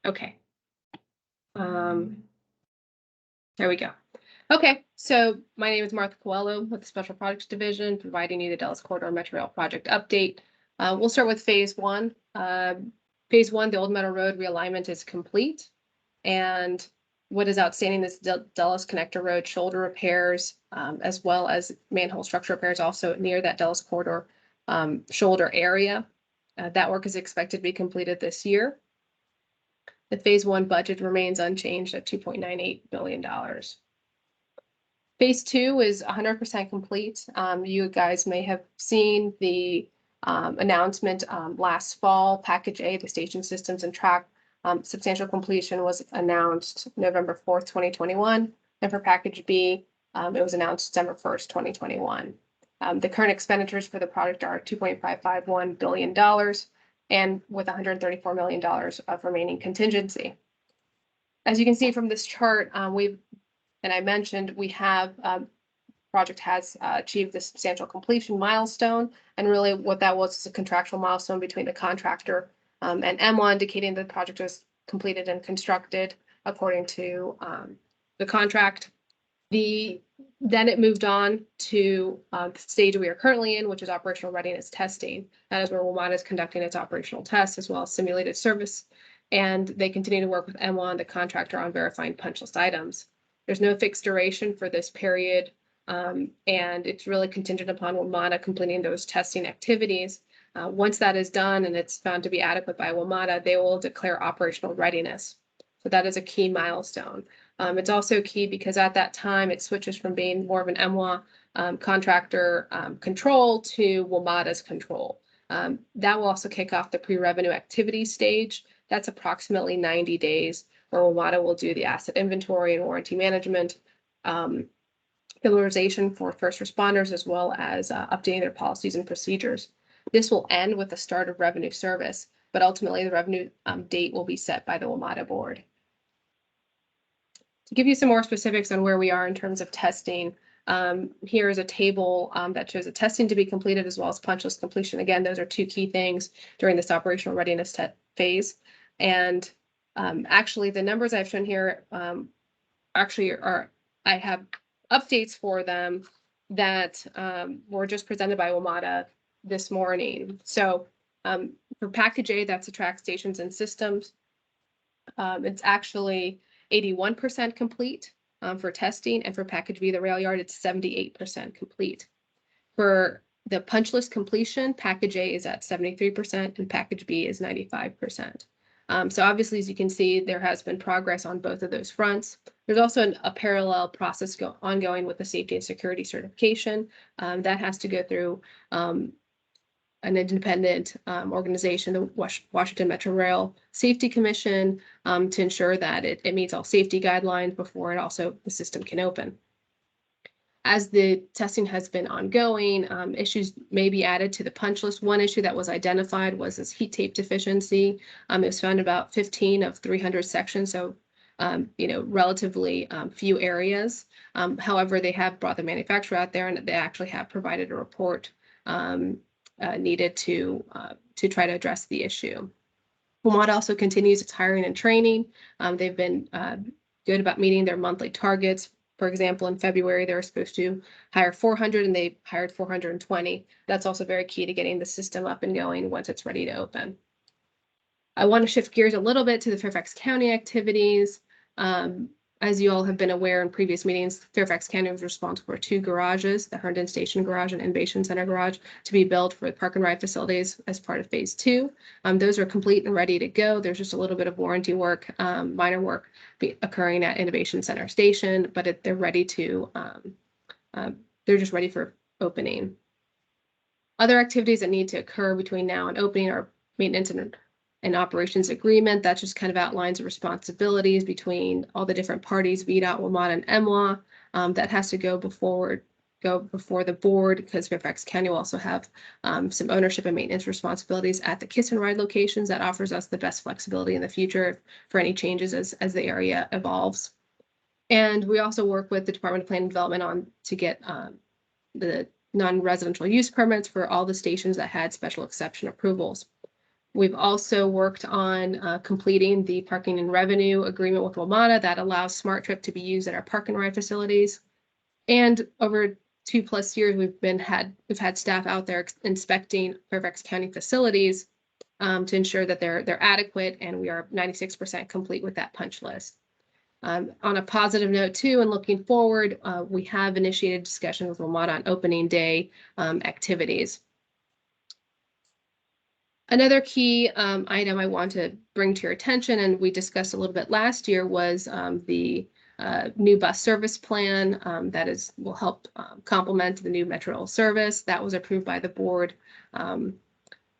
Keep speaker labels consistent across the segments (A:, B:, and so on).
A: Okay. There we go. Okay, so my name is Martha Coelho with the Special Projects Division, providing you the Dallas Corridor Metro Rail project update. We'll start with phase one. Phase one, the Old Meadow Road realignment is complete. And what is outstanding is Dallas Connector Road shoulder repairs, as well as manhole structure repairs also near that Dallas Corridor shoulder area. That work is expected to be completed this year. The phase one budget remains unchanged at $2.98 billion. Phase two is 100% complete. You guys may have seen the announcement last fall. Package A, the station systems and track substantial completion was announced November 4th, 2021. And for package B, it was announced December 1st, 2021. The current expenditures for the project are $2.551 billion and with $134 million of remaining contingency. As you can see from this chart, I mentioned we have project has achieved the substantial completion milestone, and really what that was is a contractual milestone between the contractor and MWA, indicating the project was completed and constructed according to the contract. Then it moved on to the stage we are currently in, which is operational readiness testing. That is where WMATA is conducting its operational tests as well as simulated service, and they continue to work with MWA and the contractor on verifying punch list items. There's no fixed duration for this period, and it's really contingent upon WMATA completing those testing activities. Once that is done and it's found to be adequate by WMATA, they will declare operational readiness. So that is a key milestone. It's also key because at that time it switches from being more of an MWA contractor control to WMATA's control. That will also kick off the pre-revenue activity stage. That's approximately 90 days where WMATA will do the asset inventory and warranty management, familiarization for first responders, as well as updating their policies and procedures. This will end with the start of revenue service, but ultimately the revenue date will be set by the WMATA board. To give you some more specifics on where we are in terms of testing, here is a table that shows the testing to be completed as well as punch list completion. Again, those are two key things during this operational readiness phase. And actually, the numbers I've shown here I have updates for them that were just presented by WMATA this morning. So for package A, that's the track stations and systems. It's actually 81% complete for testing, and for package B, the rail yard, it's 78% complete. For the punch list completion, package A is at 73% and package B is 95%. So obviously, as you can see, there has been progress on both of those fronts. There's also a parallel process ongoing with the safety and security certification. That has to go through an independent organization, the Washington Metro Rail Safety Commission, to ensure that it meets all safety guidelines before the system can open. As the testing has been ongoing, issues may be added to the punch list. One issue that was identified was this heat tape deficiency. It was found about 15 of 300 sections, so relatively few areas. However, they have brought the manufacturer out there, and they actually have provided a report needed to try to address the issue. WMATA also continues its hiring and training. They've been good about meeting their monthly targets. For example, in February, they were supposed to hire 400 and they hired 420. That's also very key to getting the system up and going once it's ready to open. I want to shift gears a little bit to the Fairfax County activities. As you all have been aware in previous meetings, Fairfax County was responsible for 2 garages, the Herndon Station Garage and Innovation Center Garage, to be built for park and ride facilities as part of phase 2. Those are complete and ready to go. There's just a little bit of warranty work, minor work occurring at Innovation Center Station, but they're ready to, they're just ready for opening. Other activities that need to occur between now and opening are maintenance and operations agreement. That just kind of outlines the responsibilities between all the different parties, VDOT, WMATA, and MWA. That has to go before the board, because Fairfax County will also have some ownership and maintenance responsibilities at the Kiss and Ride locations. That offers us the best flexibility in the future for any changes as the area evolves. And we also work with the Department of Planning and Development to get the non-residential use permits for all the stations that had special exception approvals. We've also worked on completing the parking and revenue agreement with WMATA that allows Smart Trip to be used at our park and ride facilities. And over 2+ years, we've had staff out there inspecting Fairfax County facilities to ensure that they're adequate, and we are 96% complete with that punch list. On a positive note too, and looking forward, we have initiated discussion with WMATA on opening day activities. Another key item I want to bring to your attention, and we discussed a little bit last year, was the new bus service plan that will help complement the new Metro Rail service. That was approved by the board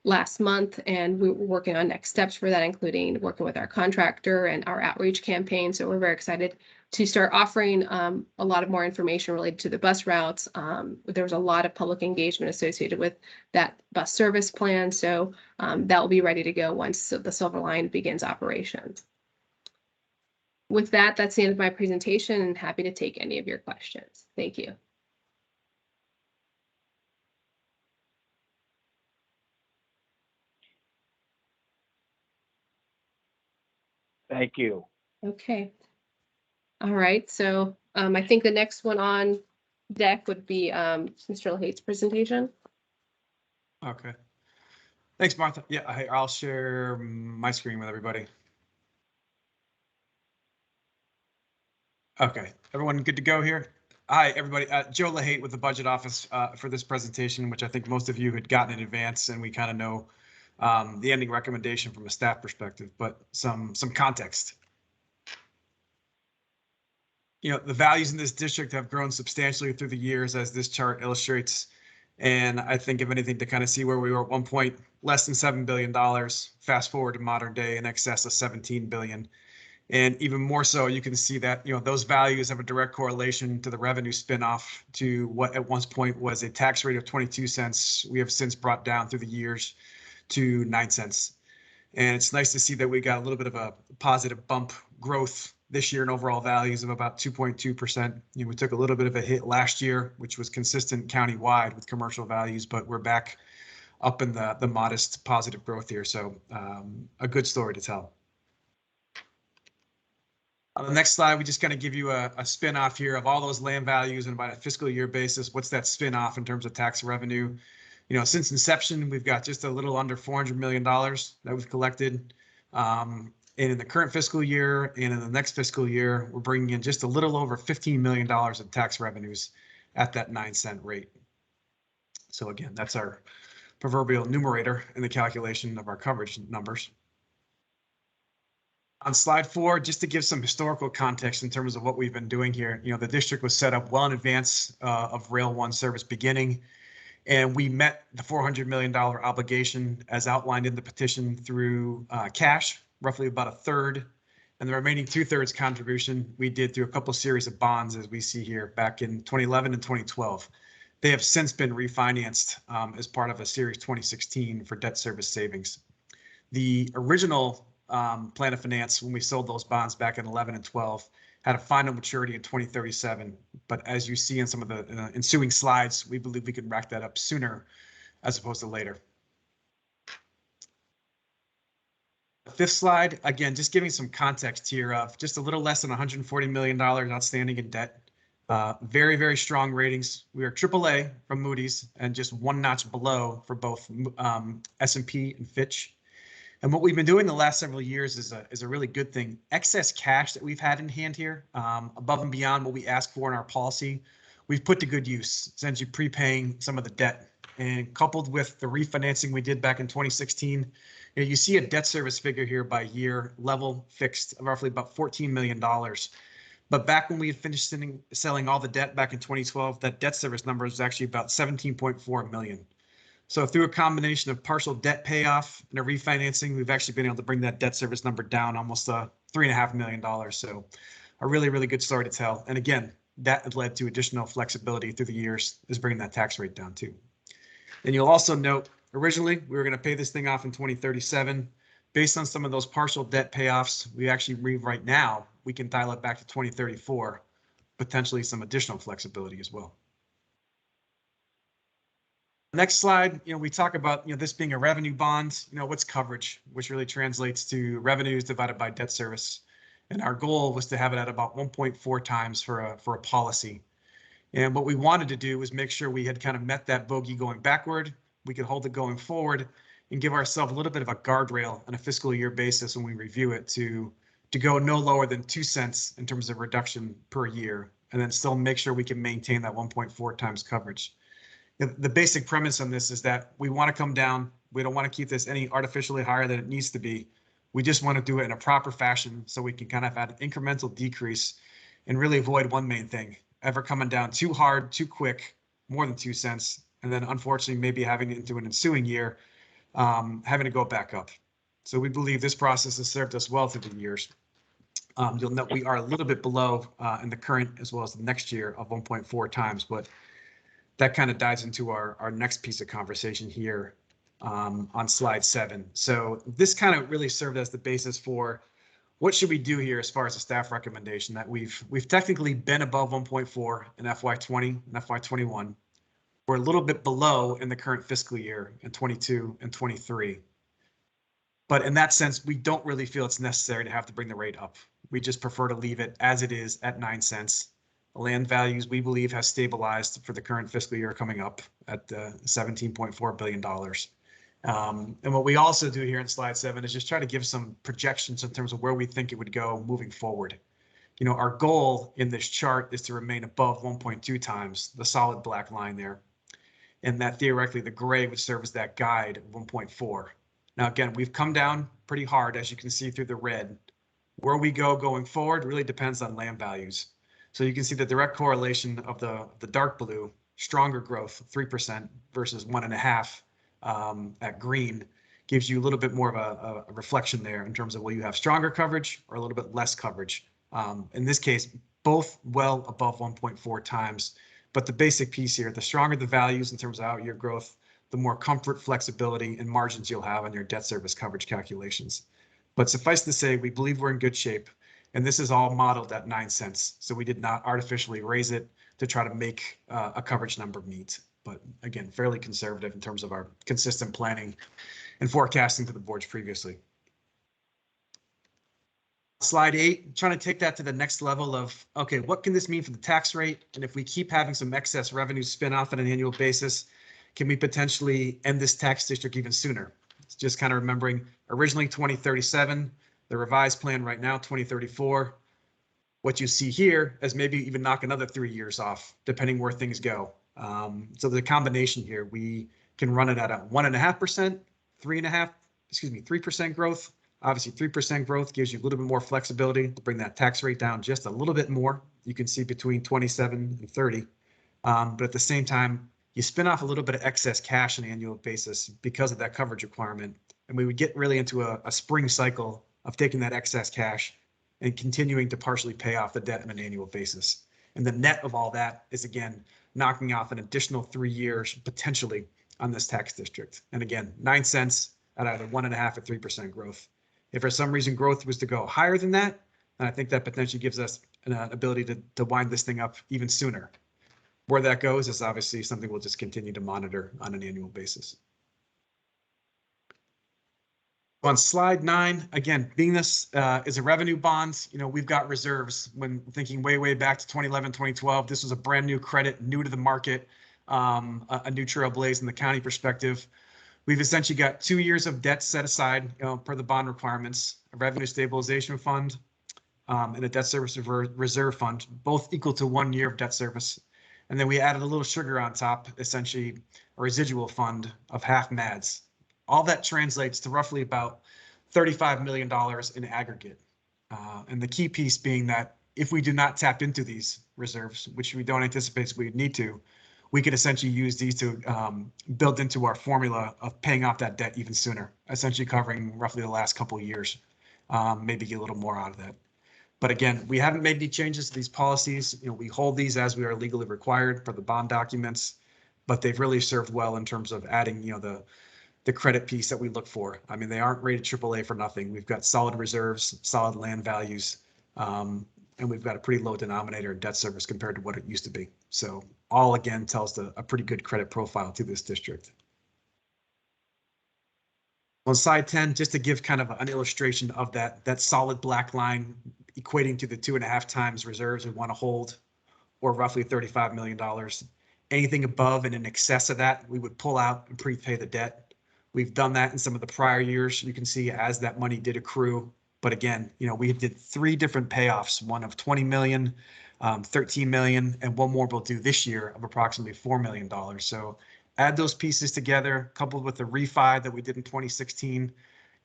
A: last month, and we were working on next steps for that, including working with our contractor and our outreach campaign. So we're very excited to start offering a lot of more information related to the bus routes. There was a lot of public engagement associated with that bus service plan, so that will be ready to go once the Silver Line begins operations. With that, that's the end of my presentation, and happy to take any of your questions. Thank you.
B: Thank you.
A: Okay. All right, so I think the next one on deck would be Mr. LaHaye's presentation.
C: Okay. Thanks, Martha. Yeah, I'll share my screen with everybody. Okay, everyone good to go here? Hi, everybody. Joe LaHaye with the Budget Office for this presentation, which I think most of you had gotten in advance, and we kind of know the ending recommendation from a staff perspective, but some context. You know, the values in this district have grown substantially through the years, as this chart illustrates. And I think if anything, to kind of see where we were at one point, less than $7 billion, fast forward to modern day in excess of 17 billion. And even more so, you can see that, you know, those values have a direct correlation to the revenue spinoff to what at one point was a tax rate of 22 cents. We have since brought down through the years to 9 cents. And it's nice to see that we got a little bit of a positive bump growth this year in overall values of about 2.2%. You know, we took a little bit of a hit last year, which was consistent countywide with commercial values, but we're back up in the modest positive growth here. So a good story to tell. On the next slide, we just kind of give you a spin off here of all those land values and about a fiscal year basis. What's that spin off in terms of tax revenue? You know, since inception, we've got just a little under $400 million that we've collected. And in the current fiscal year and in the next fiscal year, we're bringing in just a little over $15 million in tax revenues at that 9 cent rate. So again, that's our proverbial numerator in the calculation of our coverage numbers. On slide 4, just to give some historical context in terms of what we've been doing here, you know, the district was set up well in advance of Rail 1 service beginning, and we met the $400 million obligation as outlined in the petition through cash, roughly about a third, and the remaining 2/3 contribution we did through a couple series of bonds, as we see here, back in 2011 and 2012. They have since been refinanced as part of a series 2016 for debt service savings. The original plan of finance, when we sold those bonds back in 11 and 12, had a final maturity in 2037. But as you see in some of the ensuing slides, we believe we can rack that up sooner as opposed to later. The fifth slide, again, just giving some context here of just a little less than $140 million outstanding in debt. Very, very strong ratings. We are AAA from Moody's and just one notch below for both S&P and Fitch. And what we've been doing the last several years is a really good thing. Excess cash that we've had in hand here, above and beyond what we ask for in our policy, we've put to good use, essentially prepaying some of the debt. And coupled with the refinancing we did back in 2016, you know, you see a debt service figure here by year, level fixed, of roughly about $14 million. But back when we had finished selling all the debt back in 2012, that debt service number was actually about 17.4 million. So through a combination of partial debt payoff and a refinancing, we've actually been able to bring that debt service number down almost $3.5 million. So a really, really good story to tell. And again, that led to additional flexibility through the years, is bringing that tax rate down too. And you'll also note, originally, we were going to pay this thing off in 2037. Based on some of those partial debt payoffs, we actually right now, we can dial it back to 2034, potentially some additional flexibility as well. Next slide, we talk about, this being a revenue bond, what's coverage, which really translates to revenues divided by debt service. And our goal was to have it at about 1.4 times for a policy. And what we wanted to do was make sure we had kind of met that bogey going backward. We could hold it going forward and give ourselves a little bit of a guardrail on a fiscal year basis when we review it to go no lower than 2 cents in terms of reduction per year, and then still make sure we can maintain that 1.4 times coverage. The basic premise on this is that we want to come down. We don't want to keep this any artificially higher than it needs to be. We just want to do it in a proper fashion so we can kind of add an incremental decrease and really avoid one main thing, ever coming down too hard, too quick, more than 2 cents, and then unfortunately maybe having into an ensuing year, having to go back up. So we believe this process has served us well through the years. You'll note we are a little bit below in the current as well as the next year of 1.4 times, but that kind of dives into our next piece of conversation here on slide 7. So this kind of really served as the basis for what should we do here as far as a staff recommendation that we've technically been above 1.4 in FY20 and FY21. We're a little bit below in the current fiscal year in 22 and 23. But in that sense, we don't really feel it's necessary to have to bring the rate up. We just prefer to leave it as it is at 9 cents. Land values, we believe, has stabilized for the current fiscal year coming up at $17.4 billion. And what we also do here in slide 7 is just try to give some projections in terms of where we think it would go moving forward. Our goal in this chart is to remain above 1.2 times, the solid black line there. And that theoretically the gray would serve as that guide of 1.4. Now, again, we've come down pretty hard, as you can see through the red. Where we go going forward really depends on land values. So you can see the direct correlation of the dark blue, stronger growth, 3% versus 1.5 at green, gives you a little bit more of a reflection there in terms of will you have stronger coverage or a little bit less coverage. In this case, both well above 1.4 times. But the basic piece here, the stronger the values in terms of out-year growth, the more comfort, flexibility, and margins you'll have on your debt service coverage calculations. But suffice to say, we believe we're in good shape. And this is all modeled at 9 cents. So we did not artificially raise it to try to make a coverage number meet. But again, fairly conservative in terms of our consistent planning and forecasting to the boards previously. Slide 8, trying to take that to the next level of, okay, what can this mean for the tax rate? And if we keep having some excess revenue spin off on an annual basis, can we potentially end this tax district even sooner? It's just kind of remembering originally 2037, the revised plan right now, 2034. What you see here is maybe even knock another 3 years off, depending where things go. So the combination here, we can run it at a 1.5%, 3% growth. Obviously, 3% growth gives you a little bit more flexibility to bring that tax rate down just a little bit more. You can see between 27 and 30. But at the same time, you spin off a little bit of excess cash on an annual basis because of that coverage requirement. And we would get really into a spring cycle of taking that excess cash and continuing to partially pay off the debt on an annual basis. And the net of all that is, again, knocking off an additional 3 years potentially on this tax district. And again, 9 cents at either 1.5 or 3% growth. If for some reason growth was to go higher than that, then I think that potentially gives us an ability to wind this thing up even sooner. Where that goes is obviously something we'll just continue to monitor on an annual basis. On slide 9, again, being this is a revenue bond, we've got reserves. When thinking way back to 2011, 2012, this was a brand new credit, new to the market, a new trailblaze in the county perspective. We've essentially got 2 years of debt set aside per the bond requirements, a revenue stabilization fund, and a debt service reserve fund, both equal to 1 year of debt service. And then we added a little sugar on top, essentially a residual fund of half MADs. All that translates to roughly about $35 million in aggregate. And the key piece being that if we do not tap into these reserves, which we don't anticipate we'd need to, we could essentially use these to build into our formula of paying off that debt even sooner, essentially covering roughly the last couple of years, maybe get a little more out of that. But again, we haven't made any changes to these policies. We hold these as we are legally required for the bond documents, but they've really served well in terms of adding, the credit piece that we look for. I mean, they aren't rated AAA for nothing. We've got solid reserves, solid land values, and we've got a pretty low denominator in debt service compared to what it used to be. So all again tells a pretty good credit profile to this district. On slide 10, just to give kind of an illustration of that solid black line equating to the 2.5 times reserves we want to hold, or roughly $35 million. Anything above and in excess of that, we would pull out and prepay the debt. We've done that in some of the prior years. You can see as that money did accrue. But again, we did 3 different payoffs, one of 20 million, 13 million, and one more we'll do this year of approximately $4 million. So add those pieces together, coupled with the refi that we did in 2016,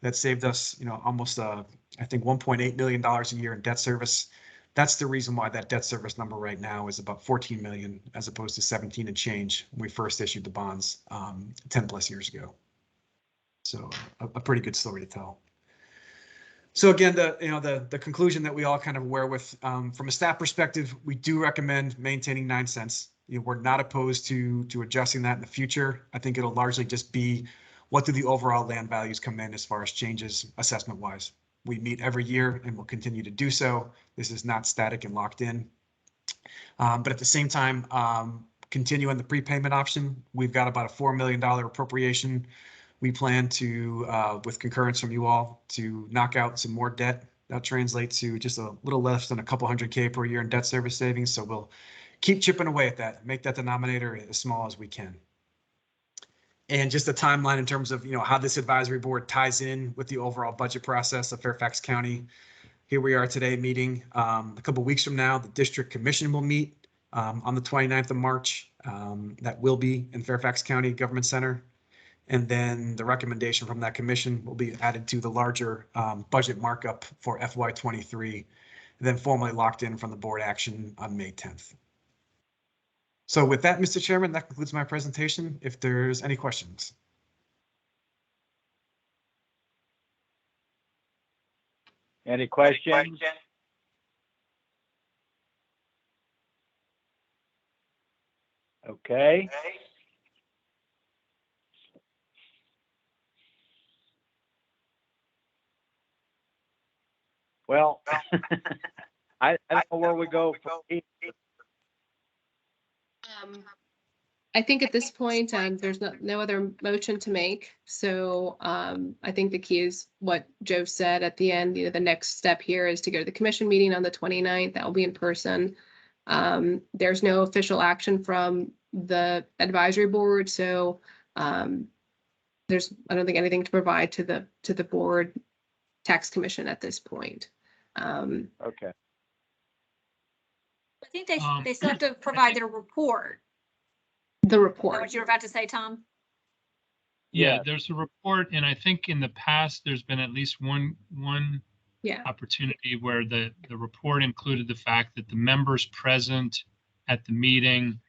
C: that saved us, almost, I think $1.8 million a year in debt service. That's the reason why that debt service number right now is about 14 million as opposed to 17 and change when we first issued the bonds 10 plus years ago. So a pretty good story to tell. So again, the conclusion that we all kind of aware with from a staff perspective, we do recommend maintaining 9 cents. We're not opposed to adjusting that in the future. I think it'll largely just be what do the overall land values come in as far as changes assessment wise. We meet every year and we'll continue to do so. This is not static and locked in. But at the same time, continue on the prepayment option. We've got about a $4 million appropriation. We plan to, with concurrence from you all, to knock out some more debt. That translates to just a little less than a couple $100K per year in debt service savings. So we'll keep chipping away at that, make that denominator as small as we can. And just a timeline in terms of how this advisory board ties in with the overall budget process of Fairfax County. Here we are today meeting. A couple of weeks from now, the district commission will meet on the 29th of March. That will be in Fairfax County Government Center. And then the recommendation from that commission will be added to the larger budget markup for FY23, then formally locked in from the board action on May 10th. So with that, Mr. Chairman, that concludes my presentation. If there's any questions.
B: Any questions? Okay. Well, I don't know where we go from here.
A: I think at this point, there's no other motion to make. So I think the key is what Joe said at the end. The next step here is to go to the commission meeting on the 29th. That will be in person. There's no official action from the advisory board. So I don't think anything to provide to the board tax commission at this point.
B: Okay.
D: I think they still have to provide their report.
A: The
D: Is that
A: report.
D: what you were about to say, Tom?
E: Yeah,
B: Yes.
E: there's a report, and I think in the past, there's been at least one
A: Yeah.
E: opportunity where the report included the fact that the members present at the meeting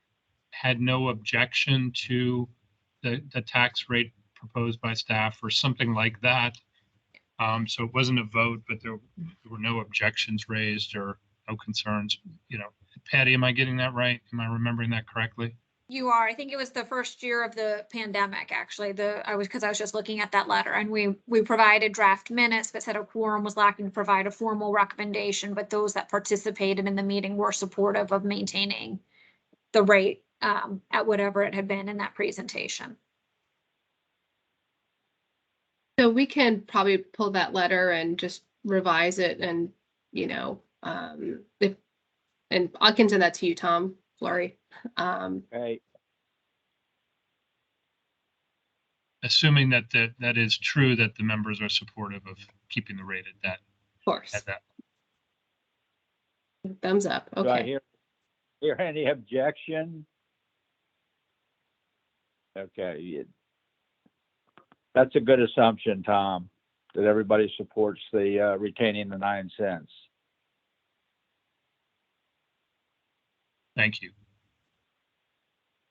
E: had no objection to the tax rate proposed by staff or something like that. So it wasn't a vote, but there were no objections raised or no concerns. Patty, am I getting that right? Am I remembering that correctly?
D: You are. I think it was the first year of the pandemic, actually. I was just looking at that letter, and we provided draft minutes that said a quorum was lacking to provide a formal recommendation, but those that participated in the meeting were supportive of maintaining the rate at whatever it had been in that presentation.
A: So we can probably pull that letter and just revise it and, and I can send that to you, Tom, Flurry.
B: Okay.
E: Assuming that is true, that the members are supportive of keeping the rate at that.
A: Of course.
E: At that.
A: Thumbs up.
B: Do I
A: Okay.
B: hear any objection? Okay. That's a good assumption, Tom, that everybody supports the retaining the 9 cents.
E: Thank you.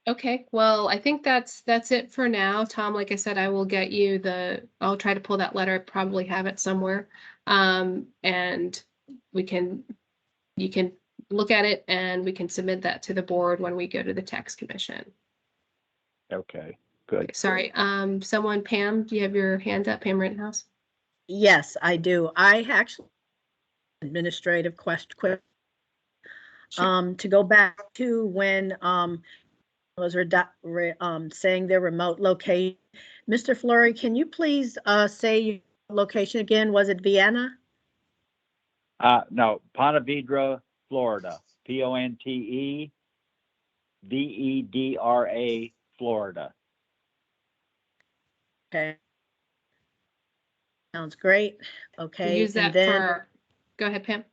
A: Okay, well, I think that's it for now. Tom, like I said, I will get you I'll try to pull that letter, probably have it somewhere. And you can look at it and we can submit that to the board when we go to the tax commission.
B: Okay, good.
A: Sorry, someone, Pam, do you have your hand up, Pam Rittenhouse?
F: Yes, I do. I actually administrative question.
A: Sure.
F: To go back to when, was saying their remote location. Mr. Fleury, can you please, say your location again? Was it Vienna?
B: No, Ponte Vedra, Florida, PONTEVEDRA, Florida.
F: Okay. Sounds great.
A: We
F: Okay,
A: use
F: and
A: that
F: then,
A: for, go ahead, Pam.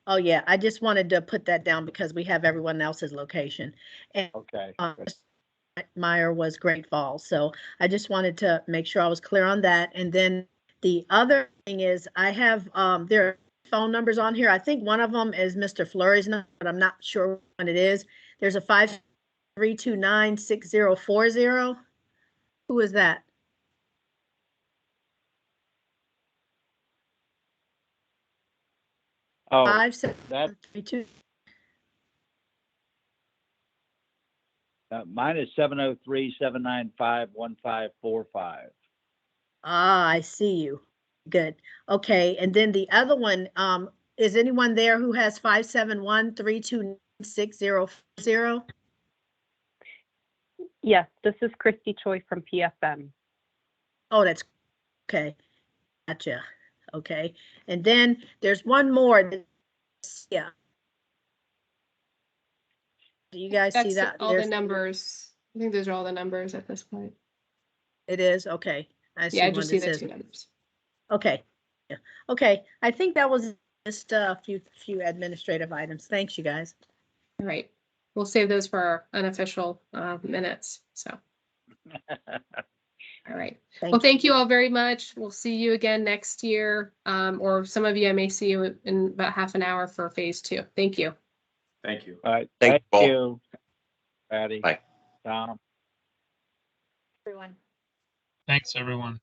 F: oh yeah, I just wanted to put that down because we have everyone else's location. And
B: Okay. good.
F: Meyer was Great Falls, so I just wanted to make sure I was clear on that. And then the other thing is I have, there are phone numbers on here. I think one of them is Mr. Fleury's number, but I'm not sure what it is. There's a 532964040. Who is that?
B: Oh,
F: 5732.
B: mine is 703-795-1545.
F: Ah, I see you. Good. Okay, and then the other one, is anyone there who has 571-329-6040?
G: Yes, this is Christy Choi from PFM.
F: Oh, that's, okay. Gotcha. Okay, and then there's one more. Yeah. Do you guys see
A: That's
F: that?
A: all the
F: There's,
A: numbers. I think those are all the numbers at this point.
F: it is, okay. I see
A: Yeah, I
F: one
A: just
F: that
A: see the
F: says,
A: two numbers.
F: okay. Yeah. Okay, I think that was just a few administrative items. Thanks, you guys.
A: All right. We'll save those for our unofficial minutes. So, all right.
F: Thank
A: Well,
F: you.
A: thank you all very much. We'll see you again next year. Or some of you, I may see you in about half an hour for phase 2. Thank you.
H: Thank you.
B: All right.
I: Thank
B: Thank
I: you all.
B: you, Patty.
I: Bye.
B: Tom.
D: Everyone.
E: Thanks, everyone.